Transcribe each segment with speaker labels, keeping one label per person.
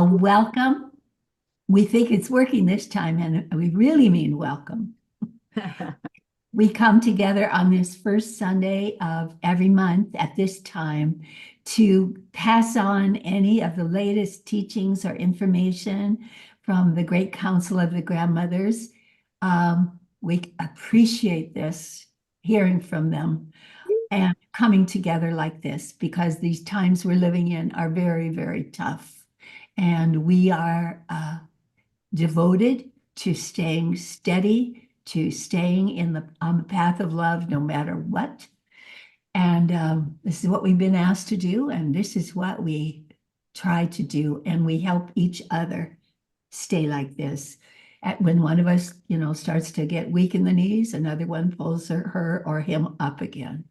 Speaker 1: Welcome. We think it's working this time, and we really mean welcome. We come together on this first Sunday of every month at this time to pass on any of the latest teachings or information from the Great Council of the Grandmothers. We appreciate this, hearing from them and coming together like this because these times we're living in are very, very tough. And we are devoted to staying steady, to staying on the path of love no matter what. And this is what we've been asked to do, and this is what we try to do. And we help each other stay like this. When one of us, starts to get weak in the knees, another one pulls her or him up again.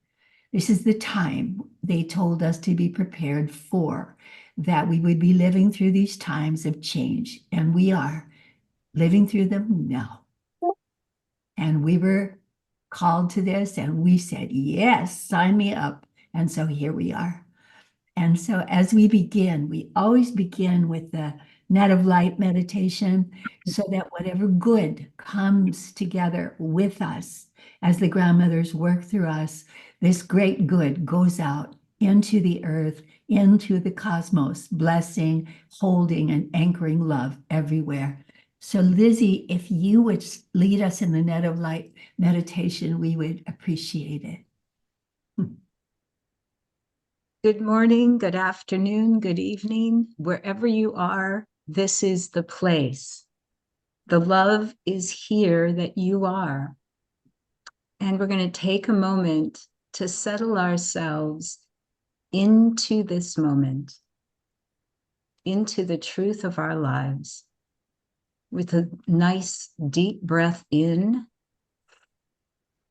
Speaker 1: This is the time they told us to be prepared for, that we would be living through these times of change. And we are living through them now. And we were called to this and we said, yes, sign me up. And so here we are. And so as we begin, we always begin with the net of light meditation so that whatever good comes together with us as the grandmothers work through us, this great good goes out into the earth, into the cosmos, blessing, holding, and anchoring love everywhere. So Lizzie, if you would lead us in the net of light meditation, we would appreciate it.
Speaker 2: Good morning, good afternoon, good evening, wherever you are, this is the place. The love is here that you are. And we're going to take a moment to settle ourselves into this moment, into the truth of our lives, with a nice deep breath in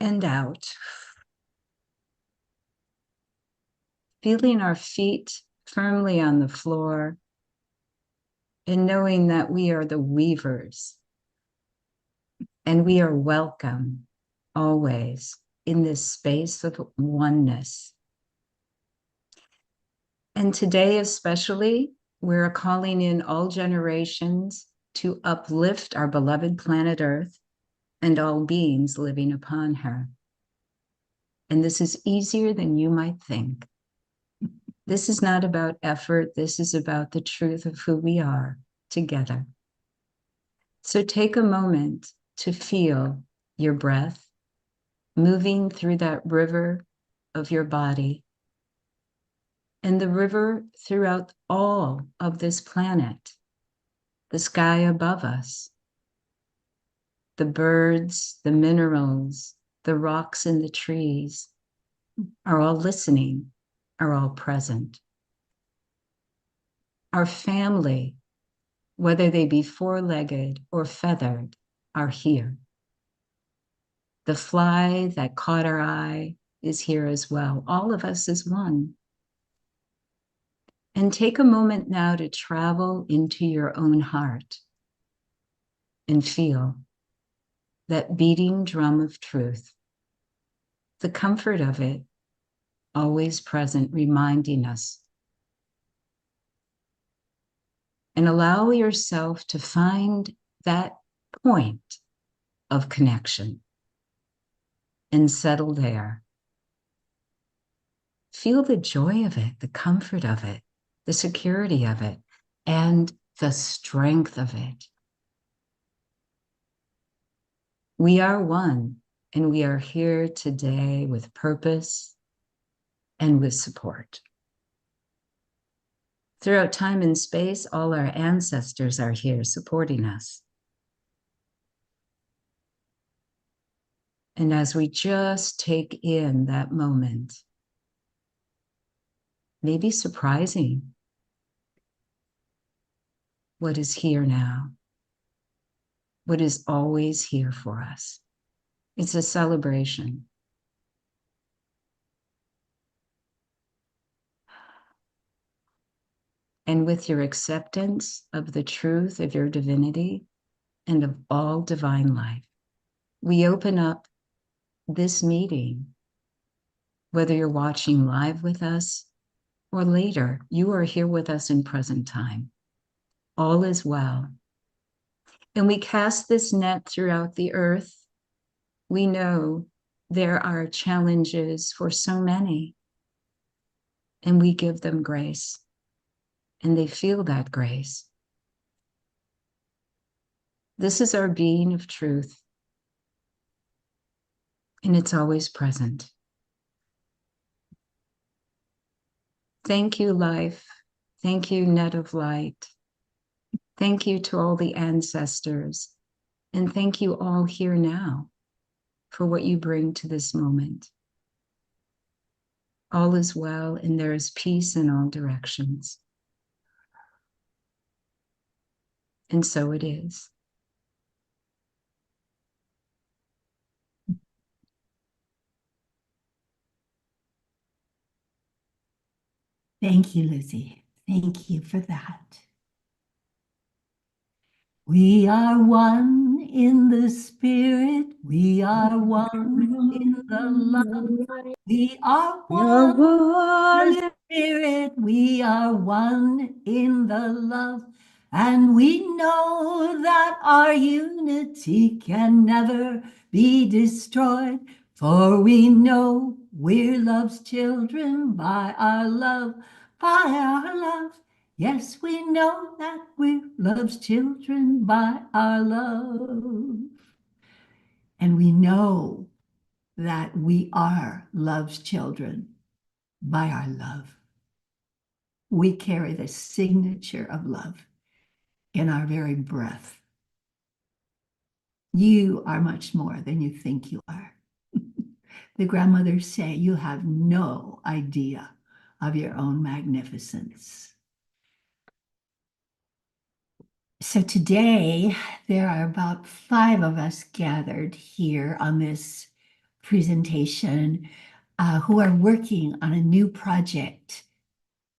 Speaker 2: and out. Feeling our feet firmly on the floor and knowing that we are the weavers and we are welcome always in this space of oneness. And today especially, we're calling in all generations to uplift our beloved planet Earth and all beings living upon her. And this is easier than you might think. This is not about effort. This is about the truth of who we are together. So take a moment to feel your breath moving through that river of your body and the river throughout all of this planet, the sky above us, the birds, the minerals, the rocks and the trees are all listening, are all present. Our family, whether they be four-legged or feathered, are here. The fly that caught our eye is here as well. All of us is one. And take a moment now to travel into your own heart and feel that beating drum of truth, the comfort of it, always present, reminding us. And allow yourself to find that point of connection and settle there. Feel the joy of it, the comfort of it, the security of it, and the strength of it. We are one, and we are here today with purpose and with support. Throughout time and space, all our ancestors are here supporting us. And as we just take in that moment, maybe surprising what is here now, what is always here for us. It's a celebration. And with your acceptance of the truth of your divinity and of all divine life, we open up this meeting. Whether you're watching live with us or later, you are here with us in present time. all is well. And we cast this net throughout the earth. We know there are challenges for so many, and we give them grace, and they feel that grace. This is our being of truth, and it's always present. Thank you, life. Thank you, net of light. Thank you to all the ancestors, and thank you all here now for what you bring to this moment. All is well, and there is peace in all directions. And so it is.
Speaker 1: Thank you, Lizzie. Thank you for that. We are one in the spirit. We are one in the love. We are one in the spirit. We are one in the love. And we know that our unity can never be destroyed. For we know we're love's children by our love, by our love. Yes, we know that we're love's children by our love. And we know that we are love's children by our love. We carry the signature of love in our very breath. You are much more than you think you are. The grandmothers say you have no idea of your own magnificence. So today, there are about 5 of us gathered here on this presentation who are working on a new project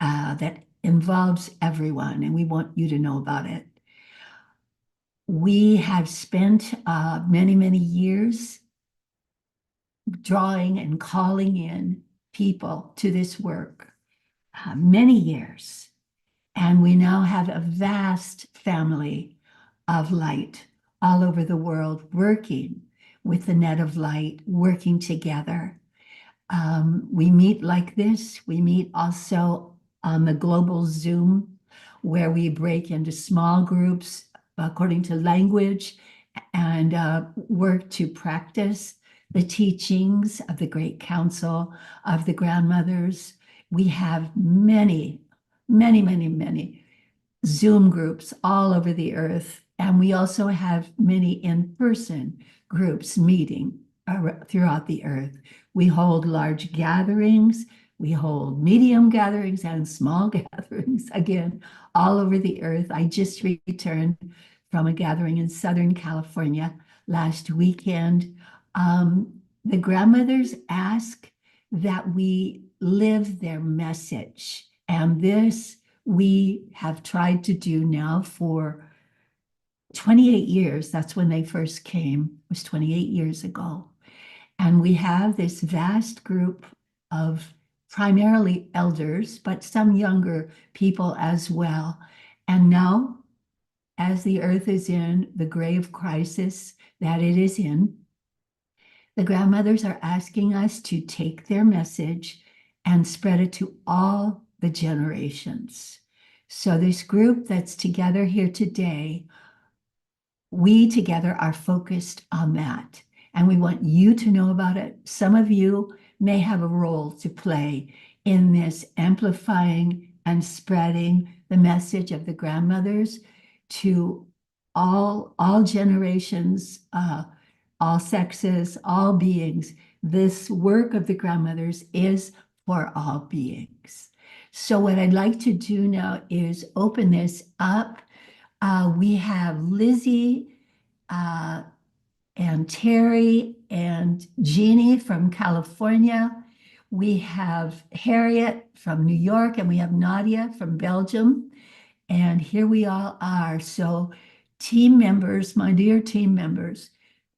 Speaker 1: that involves everyone, and we want you to know about it. We have spent many, many years drawing and calling in people to this work, many years. And we now have a vast family of light all over the world working with the net of light, working together. We meet like this. We meet also on the global Zoom, where we break into small groups according to language and work to practice the teachings of the Great Council of the Grandmothers. We have many, many, many, many Zoom groups all over the earth. And we also have many in-person groups meeting throughout the earth. We hold large gatherings, we hold medium gatherings and small gatherings, again, all over the earth. I just returned from a gathering in Southern California last weekend. The grandmothers ask that we live their message. And this we have tried to do now for 28 years. That's when they first came. It was 28 years ago. And we have this vast group of primarily elders, but some younger people as well. And now, as the earth is in the grave crisis that it is in, the grandmothers are asking us to take their message and spread it to all the generations. So this group that's together here today, we together are focused on that. And we want you to know about it. Some of you may have a role to play in this amplifying and spreading the message of the grandmothers to all generations, all sexes, all beings. This work of the grandmothers is for all beings. So what I'd like to do now is open this up. We have Lizzie and Terry and Jeannie from California. We have Harriet from New York, and we have Nadia from Belgium. And here we all are. So team members, my dear team members,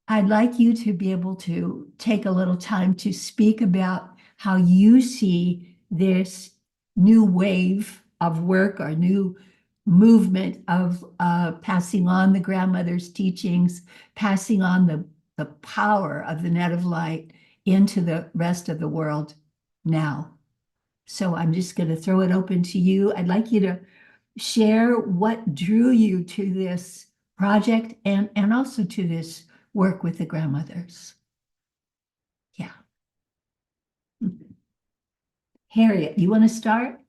Speaker 1: I'd like you to be able to take a little time to speak about how you see this new wave of work or new movement of passing on the grandmother's teachings, passing on the power of the net of light into the rest of the world now. So I'm just going to throw it open to you. I'd like you to share what drew you to this project and also to this work with the grandmothers. Yeah. Harriet, you want to start?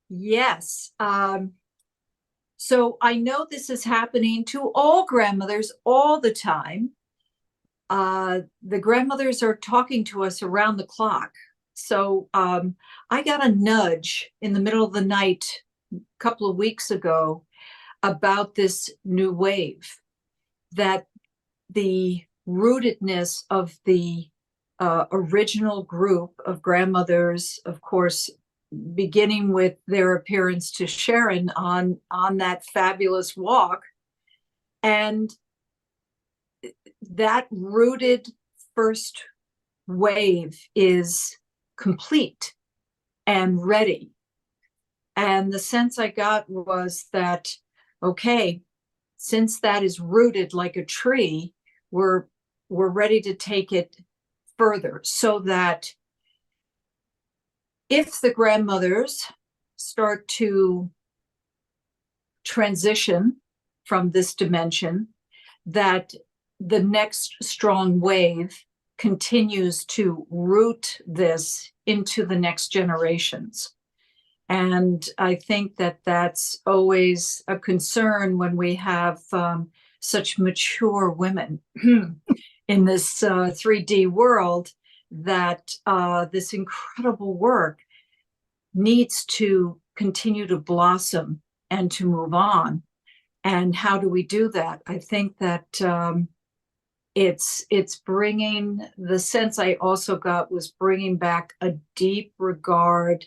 Speaker 3: Yes. So I know this is happening to all grandmothers all the time. The grandmothers are talking to us around the clock. So I got a nudge in the middle of the night a couple of weeks ago about this new wave, that the rootedness of the original group of grandmothers, of course, beginning with their appearance to Sharon on that fabulous walk, and that rooted first wave is complete and ready. And the sense I got was that, okay, since that is rooted like a tree, we're ready to take it further, so that if the grandmothers start to transition from this dimension, that the next strong wave continues to root this into the next generations. And I think that that's always a concern when we have such mature women in this 3D world, that this incredible work needs to continue to blossom and to move on. And how do we do that? I think that it's bringing, the sense I also got was bringing back a deep regard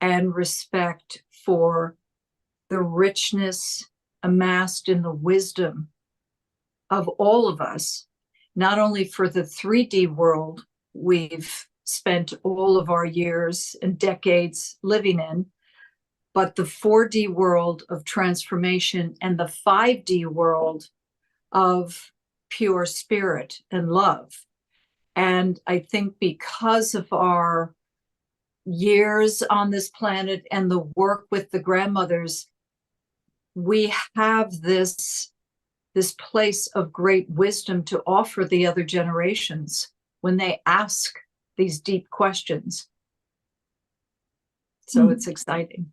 Speaker 3: and respect for the richness amassed in the wisdom of all of us, not only for the 3D world we've spent all of our years and decades living in, but the 4D world of transformation and the 5D world of pure spirit and love. And I think because of our years on this planet and the work with the grandmothers, we have this place of great wisdom to offer the other generations when they ask these deep questions. So it's exciting.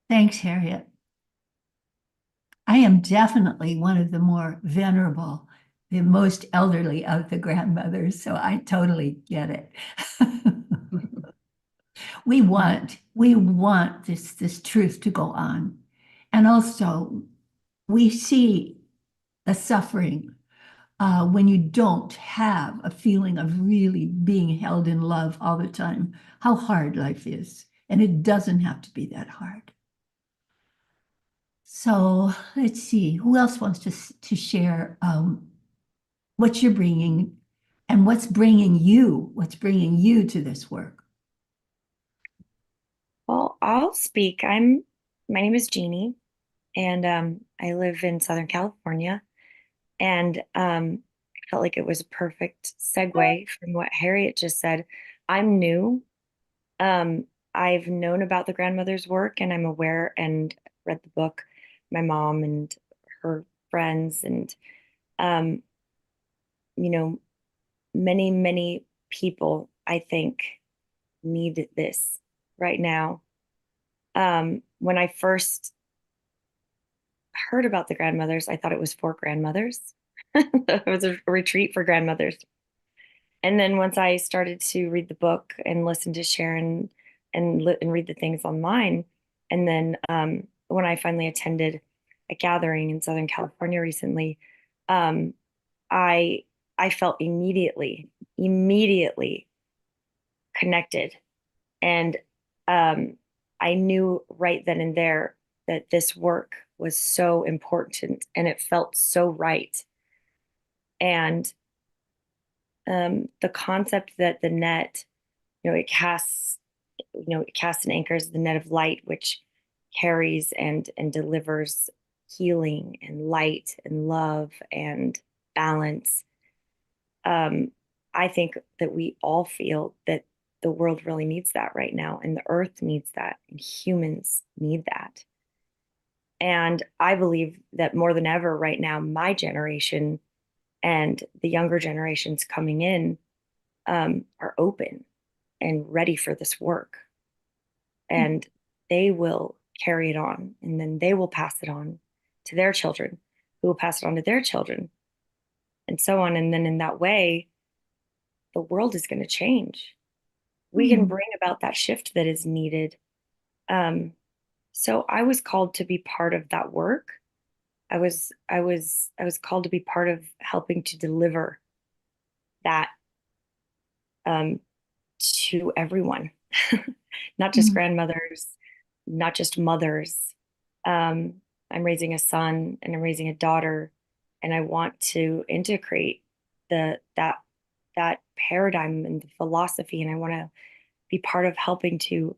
Speaker 1: Thanks, Harriet. I am definitely one of the more venerable, the most elderly of the grandmothers, so I totally get it. We want this truth to go on. And also, we see the suffering when you don't have a feeling of really being held in love all the time, how hard life is. And it doesn't have to be that hard. So let's see, who else wants to share what you're bringing and what's bringing you to this work?
Speaker 4: Well, I'll speak. My name is Jeannie, and I live in Southern California. And I felt like it was a perfect segue from what Harriet just said. I'm new. I've known about the grandmother's work, and I'm aware and read the book. My mom and her friends, and um, you know, many, many people, I think, need this right now. When I first heard about the grandmothers, I thought it was for grandmothers. It was a retreat for grandmothers. And then once I started to read the book and listen to Sharon and read the things online, and then when I finally attended a gathering in Southern California recently, um, I I felt immediately connected, and I knew right then and there that this work was so important and it felt so right. And the concept that the net, it casts cast and anchors the net of light, which carries and delivers healing and light and love and balance. I think that we all feel that the world really needs that right now, and the earth needs that, and humans need that. And I believe that more than ever right now, my generation and the younger generations coming in are open and ready for this work. And they will carry it on, and then they will pass it on to their children, who will pass it on to their children, and so on. And then in that way, the world is going to change. We can bring about that shift that is needed. So I was called to be part of that work. I was called to be part of helping to deliver that to everyone, not just grandmothers, not just mothers. I'm raising a son and I'm raising a daughter, and I want to integrate that paradigm and the philosophy, and I want to be part of helping to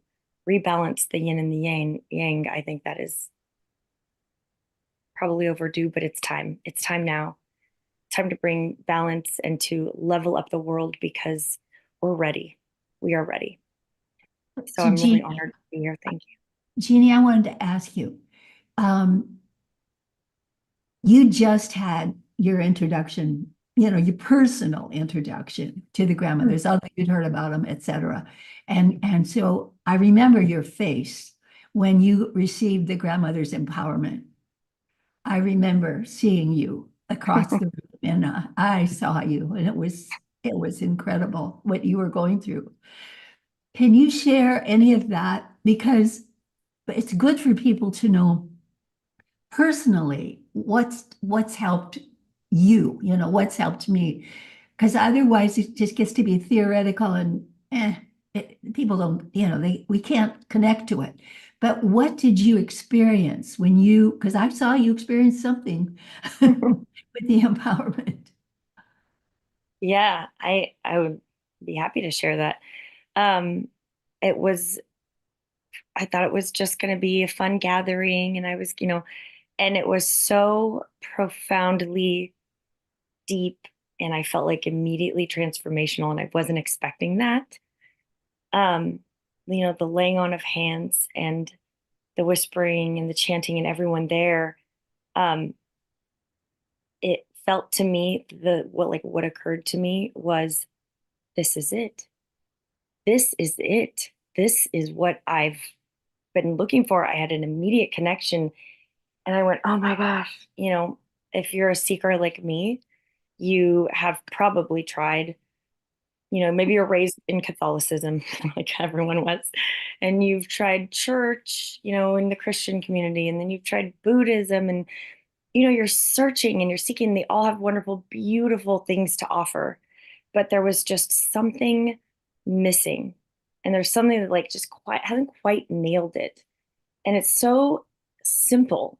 Speaker 4: rebalance the yin and the yang. I think that is probably overdue, but it's time. It's time now. Time to bring balance and to level up the world, because we're ready. We are ready. So I'm really honored to be here. Thank you.
Speaker 1: Jeannie, I wanted to ask you, you just had your introduction, your personal introduction to the grandmothers, although you'd heard about them, et cetera. And so I remember your face when you received the grandmother's empowerment. I remember seeing you across the room, and I saw you, and it was incredible what you were going through. Can you share any of that? Because it's good for people to know personally what's helped you, what's helped me. Because otherwise it just gets to be theoretical and people don't, we can't connect to it. But what did you experience because I saw you experience something with the empowerment.
Speaker 4: Yeah, I would be happy to share that. It was, I thought it was just going to be a fun gathering, and I was, and it was so profoundly deep, and I felt like immediately transformational, and I wasn't expecting that. The laying on of hands and the whispering and the chanting and everyone there. It felt to me what occurred to me was, this is it. This is it. This is what I've been looking for. I had an immediate connection, and I went, oh my gosh, if you're a seeker like me, you have probably tried, maybe you're raised in Catholicism like everyone was, and you've tried church, in the Christian community, and then you've tried Buddhism, and, you're searching and you're seeking. They all have wonderful, beautiful things to offer, but there was just something missing. And there's something that just hasn't quite nailed it. And it's so simple.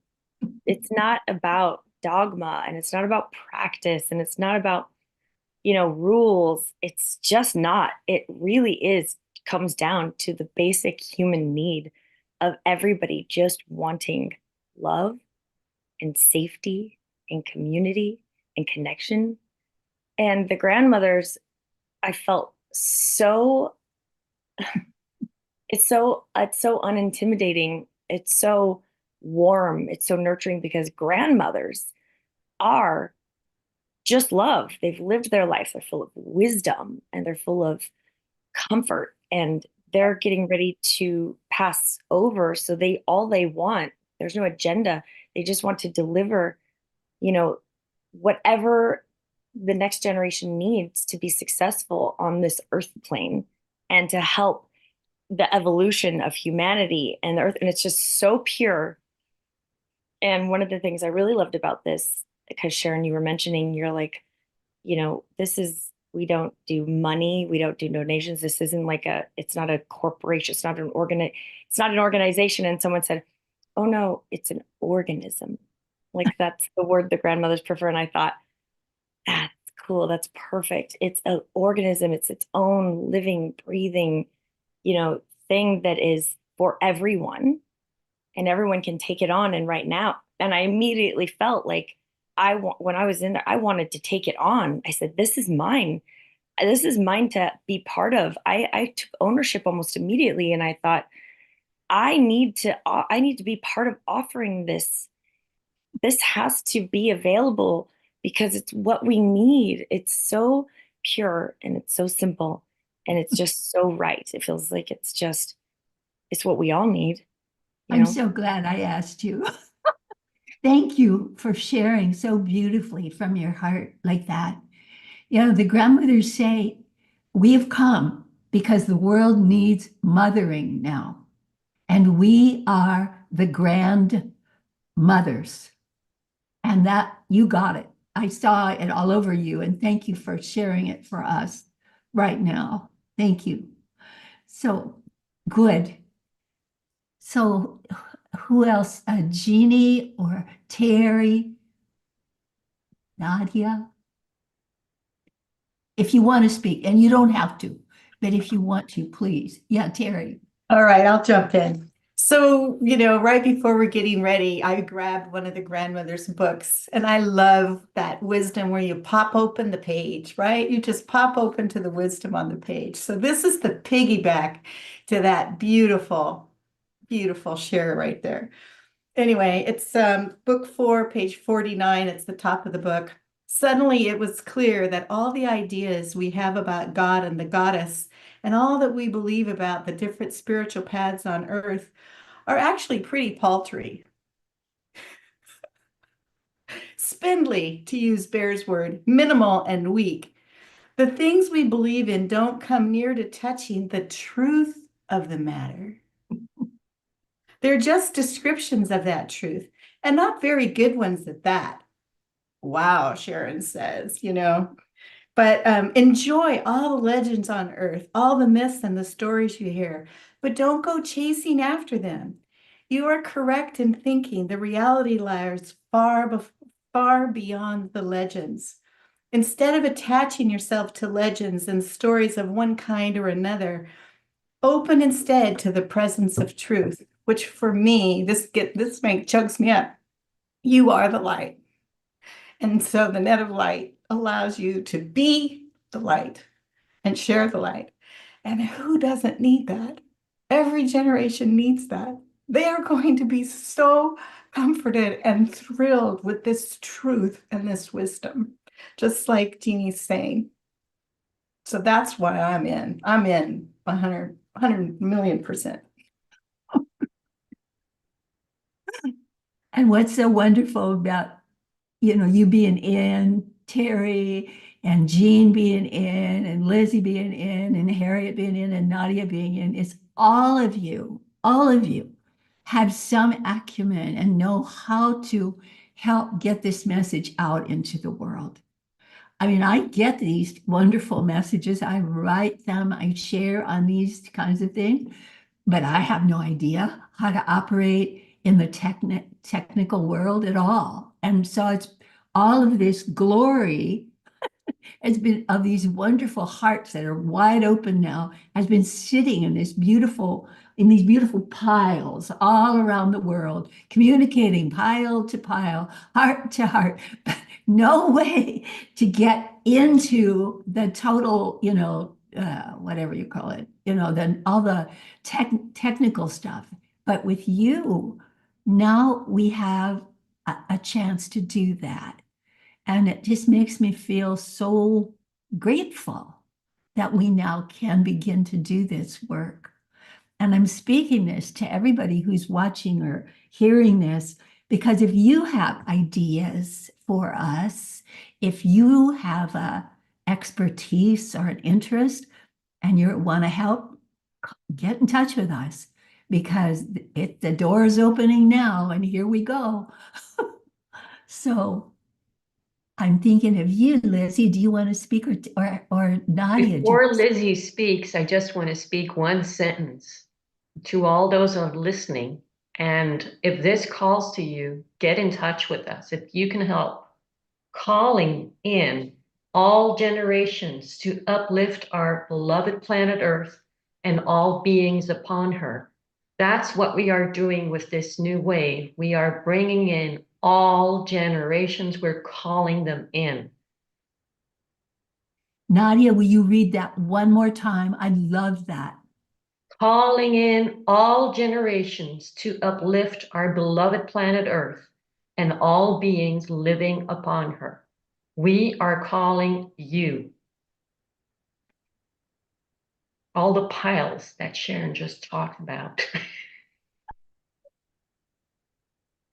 Speaker 4: It's not about dogma, and it's not about practice, and it's not about, rules. It's just not. It really comes down to the basic human need of everybody just wanting love and safety and community and connection. And the grandmothers, I felt so it's so unintimidating. It's so warm. It's so nurturing, because grandmothers are just love. They've lived their life. They're full of wisdom, and they're full of comfort, and they're getting ready to pass over. So all they want, there's no agenda. They just want to deliver, whatever the next generation needs to be successful on this earth plane, and to help the evolution of humanity and the earth. And it's just so pure. And one of the things I really loved about this, because Sharon, you were mentioning, you're like, we don't do money, we don't do donations. This isn't it's not a corporation, it's not an organization. And someone said, oh no, it's an organism. That's the word the grandmothers prefer. And I thought, that's cool, that's perfect. It's an organism, it's its own living, breathing, thing that is for everyone and everyone can take it on and right now. And I immediately felt like when I was in there, I wanted to take it on. I said, this is mine. This is mine to be part of. I took ownership almost immediately. And I thought, I need to be part of offering this. This has to be available because it's what we need. It's so pure and it's so simple and it's just so right. It feels like it's what we all need, you
Speaker 1: I'm
Speaker 4: know?
Speaker 1: so glad I asked you. Thank you for sharing so beautifully from your heart like that. You know, the grandmothers say, we have come because the world needs mothering now. And we are the grandmothers. And that you got it. I saw it all over you. And thank you for sharing it for us right now. Thank you. So good. So who else? Jeannie or Terry? Nadia? If you want to speak, and you don't have to, but if you want to, please. Yeah, Terry.
Speaker 5: All right, I'll jump in. So, right before we're getting ready, I grabbed one of the grandmother's books, and I love that wisdom where you pop open the page, right? You just pop open to the wisdom on the page. So this is the piggyback to that beautiful, beautiful share right there. Anyway, it's book 4, page 49. It's the top of the book. Suddenly it was clear that all the ideas we have about God and the goddess and all that we believe about the different spiritual paths on earth are actually pretty paltry. Spindly, to use Bear's word, minimal and weak. The things we believe in don't come near to touching the truth of the matter. They're just descriptions of that truth, and not very good ones at that. Wow, Sharon says, But enjoy all the legends on earth, all the myths and the stories you hear, but don't go chasing after them. You are correct in thinking the reality lies far beyond the legends. Instead of attaching yourself to legends and stories of one kind or another, open instead to the presence of truth, which for me, chokes me up. You are the light. And so the net of light allows you to be the light and share the light. And who doesn't need that? Every generation needs that. They are going to be so comforted and thrilled with this truth and this wisdom, just like Jeannie's saying. So that's why I'm in. I'm in 100 million%.
Speaker 1: And what's so wonderful about, you being in, Terry and Jean being in, and Lizzie being in, and Harriet being in, and Nadia being in, is all of you have some acumen and know how to help get this message out into the world. I mean, I get these wonderful messages. I write them, I share on these kinds of things, but I have no idea how to operate in the technical world at all. And so it's all of this glory has been of these wonderful hearts that are wide open now, has been sitting in these beautiful piles all around the world, communicating pile to pile, heart to heart. But no way to get into the total, whatever you call it, then all the technical stuff. But with you, now we have a chance to do that. And it just makes me feel so grateful that we now can begin to do this work. And I'm speaking this to everybody who's watching or hearing this, because if you have ideas for us, if you have a expertise or an interest and you want to help, get in touch with us, because the door is opening now and here we go. So I'm thinking of you, Lizzie. Do you want to speak, or Nadia?
Speaker 6: Before Lizzie speaks, I just want to speak one sentence to all those who are listening. And if this calls to you, get in touch with us. If you can help calling in all generations to uplift our beloved planet Earth and all beings upon her. That's what we are doing with this new wave. We are bringing in all generations. We're calling them in.
Speaker 1: Nadia, will you read that one more time? I love that.
Speaker 6: Calling in all generations to uplift our beloved planet Earth and all beings living upon her. We are calling you. All the piles that Sharon just talked about.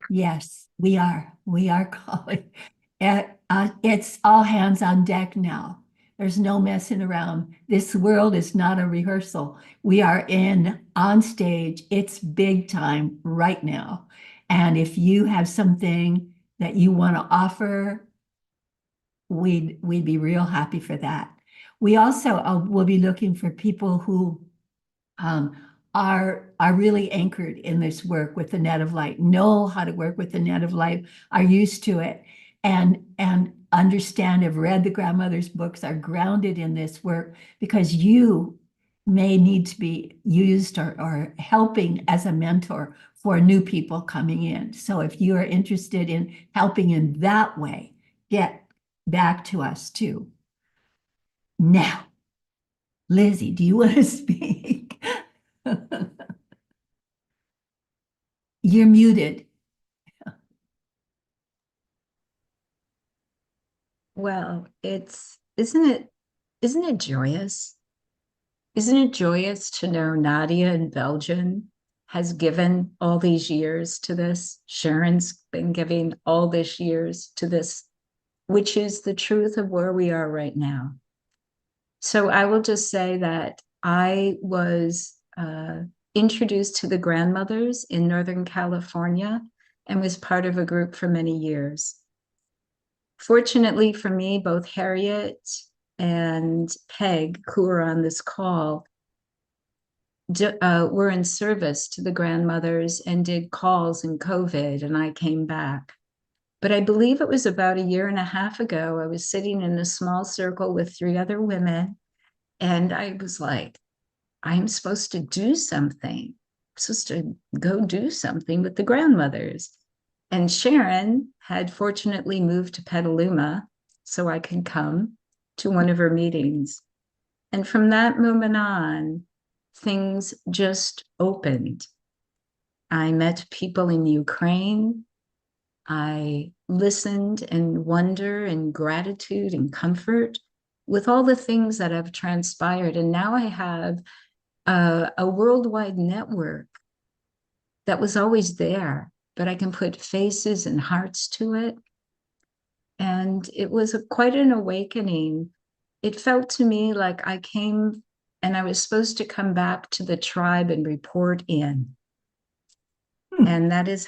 Speaker 1: Yes, we are. We are calling. It's all hands on deck now. There's no messing around. This world is not a rehearsal. We are on stage. It's big time right now. And if you have something that you want to offer, we'd be real happy for that. We also will be looking for people who um, are really anchored in this work with the net of light, know how to work with the net of light, are used to it, and understand, have read the grandmother's books, are grounded in this work, because you may need to be used or helping as a mentor for new people coming in. So if you are interested in helping in that way, get back to us too. Now, Lizzie, do you want to speak? You're muted.
Speaker 2: Well, isn't it joyous? Isn't it joyous to know Nadia in Belgium has given all these years to this? Sharon's been giving all these years to this, which is the truth of where we are right now. So I will just say that I was introduced to the grandmothers in Northern California and was part of a group for many years. Fortunately for me, both Harriet and Peg, who are on this call, were in service to the grandmothers and did calls in COVID, and I came back. But I believe it was about a year and a half ago, I was sitting in a small circle with 3 other women, and I was like, I'm supposed to do something. I'm supposed to go do something with the grandmothers. And Sharon had fortunately moved to Petaluma so I could come to one of her meetings. And from that moment on, things just opened. I met people in Ukraine. I listened and wonder and gratitude and comfort with all the things that have transpired. And now I have a worldwide network that was always there, but I can put faces and hearts to it. And it was quite an awakening. It felt to me like I came and I was supposed to come back to the tribe and report in. And that is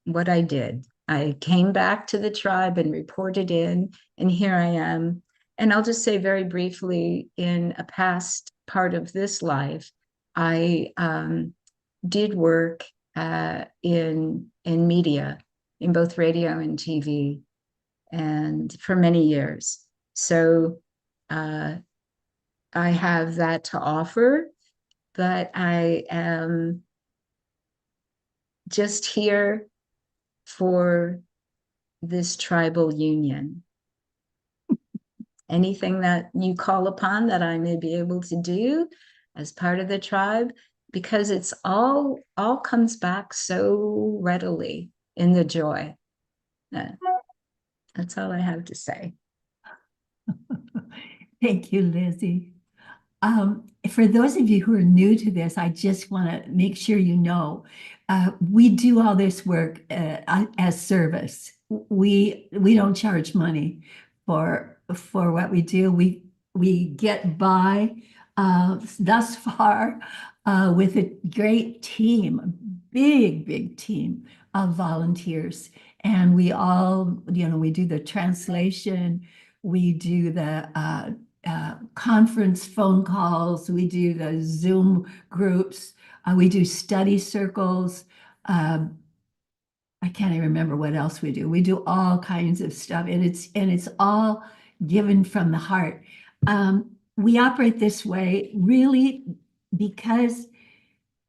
Speaker 2: what I did. I came back to the tribe and reported in, and here I am. And I'll just say very briefly, in a past part of this life, I did work in media, in both radio and TV, and for many years. So I have that to offer, but I am just here for this tribal union. Anything that you call upon that I may be able to do as part of the tribe, because it's all comes back so readily in the joy. That's all I have to say.
Speaker 1: Thank you, Lizzie. For those of you who are new to this, I just want to make sure you know, we do all this work as service. We don't charge money for what we do. We get by thus far with a great team, a big team of volunteers. And we all, we do the translation, we do the conference phone calls, we do the Zoom groups, we do study circles. I can't even remember what else we do. We do all kinds of stuff, and it's all given from the heart. We operate this way really because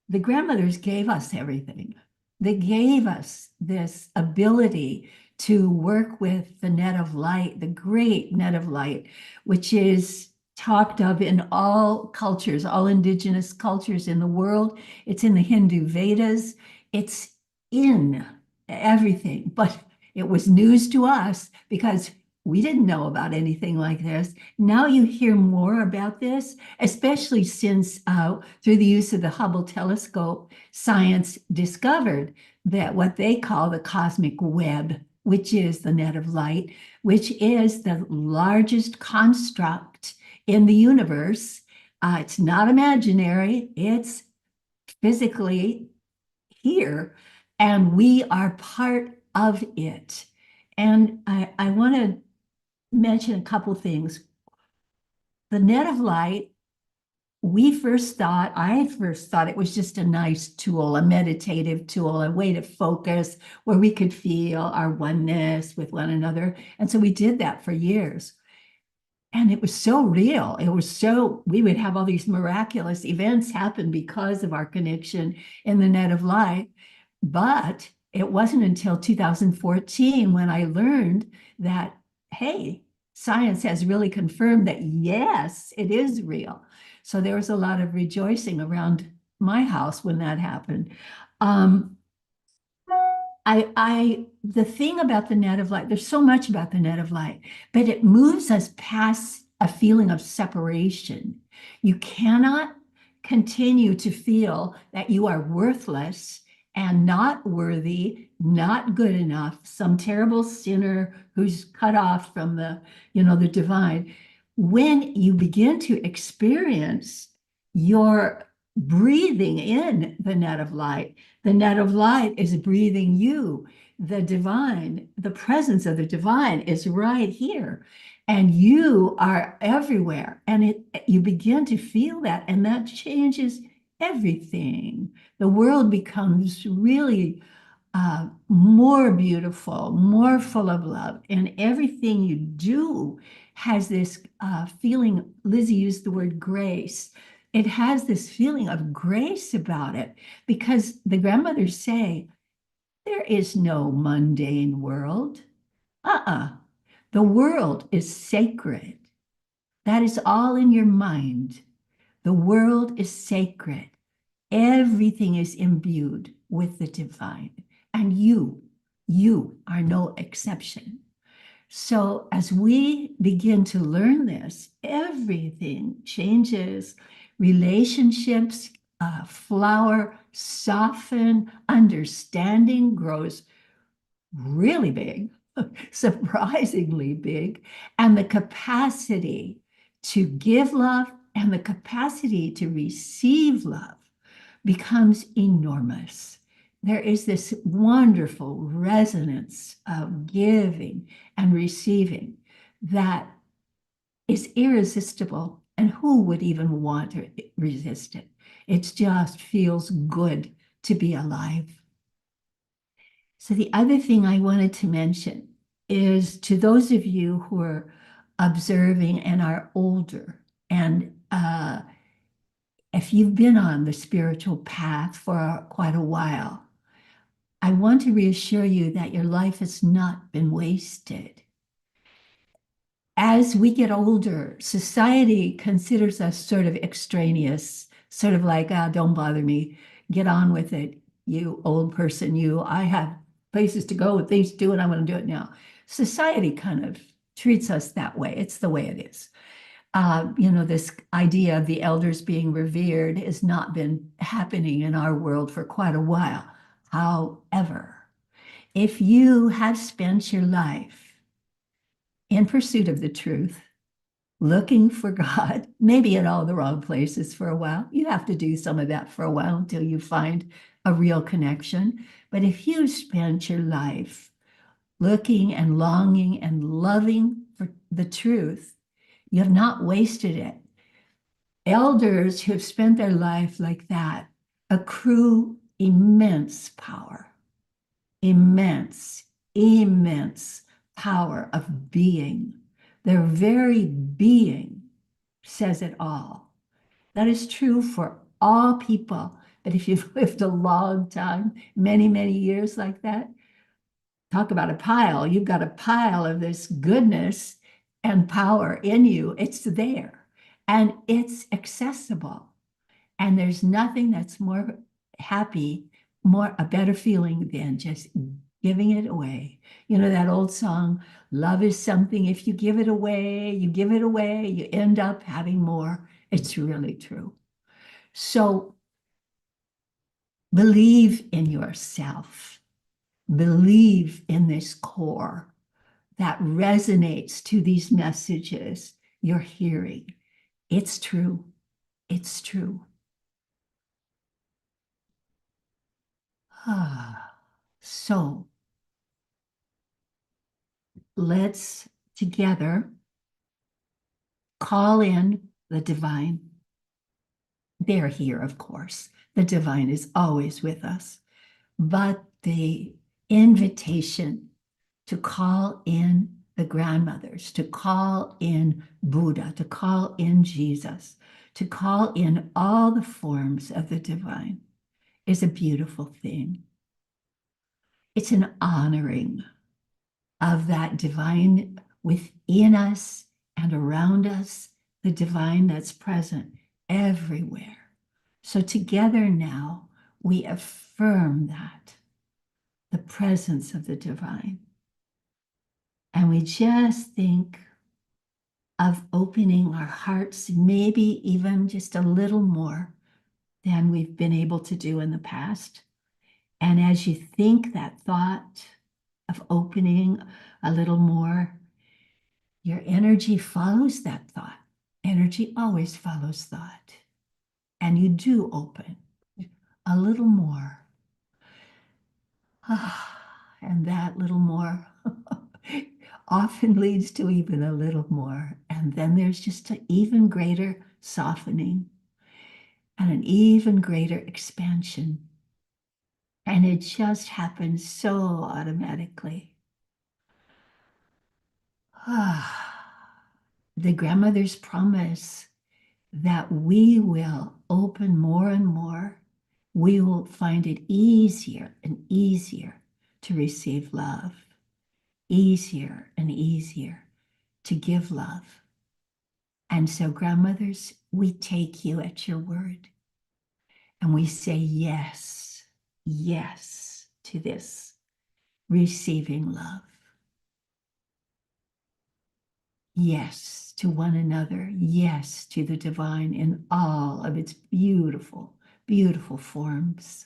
Speaker 1: the grandmothers gave us everything. They gave us this ability to work with the net of light, the great net of light, which is talked of in all cultures, all indigenous cultures in the world. It's in the Hindu Vedas. It's in everything, but it was news to us because we didn't know about anything like this. Now you hear more about this, especially since through the use of the Hubble telescope, science discovered that what they call the cosmic web, which is the net of light, which is the largest construct in the universe. It's not imaginary, it's physically here, and we are part of it. And I want to mention a couple things. The net of light, I first thought it was just a nice tool, a meditative tool, a way to focus where we could feel our oneness with one another. And so we did that for years. And it was so real. We would have all these miraculous events happen because of our connection in the net of light. But it wasn't until 2014 when I learned that, hey, science has really confirmed that, yes, it is real. So there was a lot of rejoicing around my house when that happened. The thing about the net of light, there's so much about the net of light, but it moves us past a feeling of separation. You cannot continue to feel that you are worthless and not worthy, not good enough, some terrible sinner who's cut off from the divine. When you begin to experience your breathing in the net of light, the net of light is breathing you. The divine, the presence of the divine is right here. And you are everywhere. And you begin to feel that, and that changes everything. The world becomes really more beautiful, more full of love. And everything you do has this feeling. Lizzie used the word grace. It has this feeling of grace about it because the grandmothers say, there is no mundane world. The world is sacred. That is all in your mind. The world is sacred. Everything is imbued with the divine. And you are no exception. So as we begin to learn this, everything changes. Relationships flower, soften, understanding grows really big, surprisingly big, and the capacity to give love and the capacity to receive love becomes enormous. There is this wonderful resonance of giving and receiving that is irresistible. And who would even want to resist it? It just feels good to be alive. So the other thing I wanted to mention is to those of you who are observing and are older, and if you've been on the spiritual path for quite a while, I want to reassure you that your life has not been wasted. As we get older, society considers us sort of extraneous, sort of like, don't bother me, get on with it, you old person, I have places to go, things to do, and I want to do it now. Society kind of treats us that way. It's the way it is. This idea of the elders being revered has not been happening in our world for quite a while. However, if you have spent your life in pursuit of the truth, looking for God, maybe in all the wrong places for a while, you have to do some of that for a while until you find a real connection. But if you spent your life looking and longing and loving for the truth, you have not wasted it. Elders who have spent their life like that accrue immense power, immense, immense power of being. Their very being says it all. That is true for all people. But if you've lived a long time, many, many years like that, talk about a pile. You've got a pile of this goodness and power in you. It's there and it's accessible. And there's nothing that's more happy, more a better feeling than just giving it away. You know, that old song, love is something, if you give it away, you give it away, you end up having more. It's really true. So believe in yourself. Believe in this core that resonates to these messages you're hearing. It's true. It's true. So let's together call in the divine. They're here, of course. The divine is always with us. But the invitation to call in the grandmothers, to call in Buddha, to call in Jesus, to call in all the forms of the divine is a beautiful thing. It's an honoring of that divine within us and around us, the divine that's present everywhere. So together now, we affirm that, the presence of the divine. And we just think of opening our hearts, maybe even just a little more than we've been able to do in the past. And as you think that thought of opening a little more, your energy follows that thought. Energy always follows thought. And you do open a little more. And that little more often leads to even a little more. And then there's just an even greater softening and an even greater expansion. And it just happens so automatically. The grandmother's promise that we will open more and more, we will find it easier and easier to receive love, easier and easier to give love. And so, grandmothers, we take you at your word and we say yes, yes to this, receiving love. Yes to one another. Yes to the divine in all of its beautiful, beautiful forms.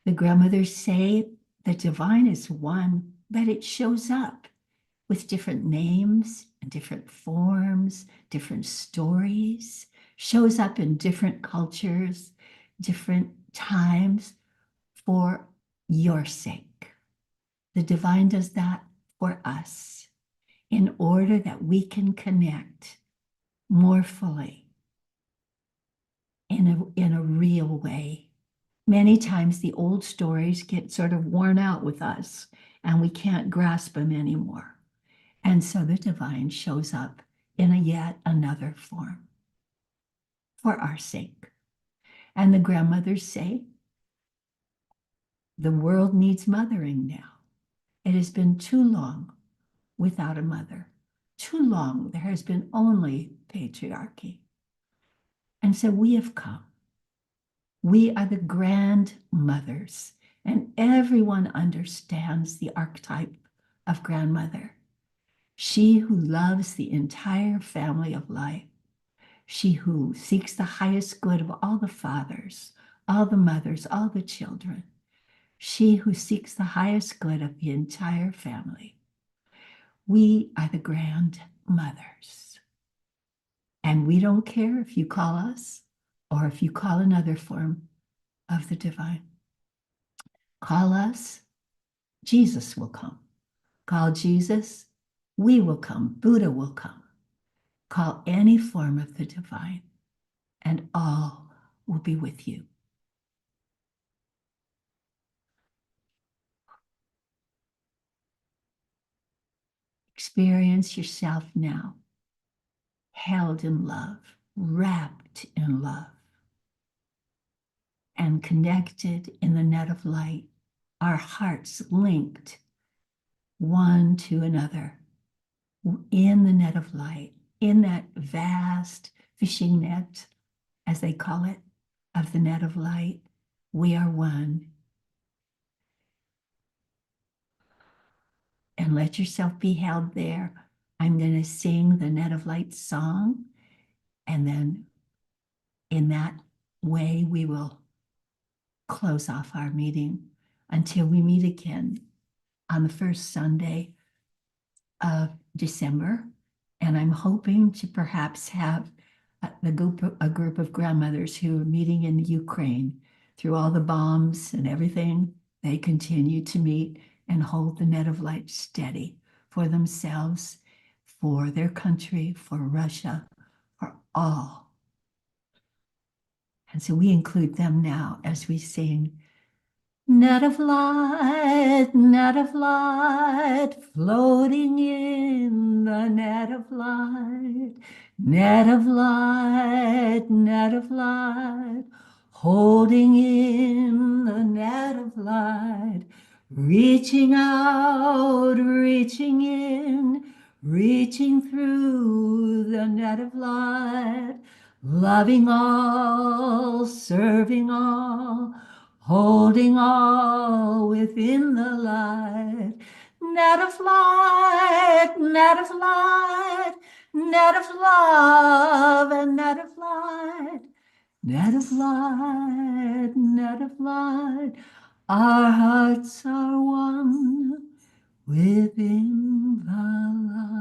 Speaker 1: The grandmothers say the divine is one, but it shows up with different names and different forms, different stories, shows up in different cultures, different times for your sake. The divine does that for us in order that we can connect more fully in a real way. Many times the old stories get sort of worn out with us and we can't grasp them anymore. And so the divine shows up in a yet another form for our sake. And the grandmothers say, the world needs mothering now. It has been too long without a mother. Too long there has been only patriarchy. And so we have come. We are the grandmothers, and everyone understands the archetype of grandmother. She who loves the entire family of life. She who seeks the highest good of all the fathers, all the mothers, all the children. She who seeks the highest good of the entire family. We are the grandmothers. And we don't care if you call us or if you call another form of the divine. Call us, Jesus will come. Call Jesus, we will come. Buddha will come. Call any form of the divine, and all will be with you. Experience yourself now, held in love, wrapped in love. and connected in the net of light, our hearts linked one to another in the net of light, in that vast fishing net, as they call it, of the net of light. We are one. And let yourself be held there. I'm going to sing the net of light song, and then in that way, we will close off our meeting until we meet again on the first Sunday of December. And I'm hoping to perhaps have a group of grandmothers who are meeting in Ukraine through all the bombs and everything. They continue to meet and hold the net of light steady for themselves, for their country, for Russia, for all. And so we include them now as we sing, net of light, floating in the net of light, net of light, net of light, holding in the net of light, reaching out, reaching in, reaching through the net of light, loving all, serving all, holding all within the light, net of light, net of light, net of love and net of light, net of light, net of light. Our hearts are one within the light.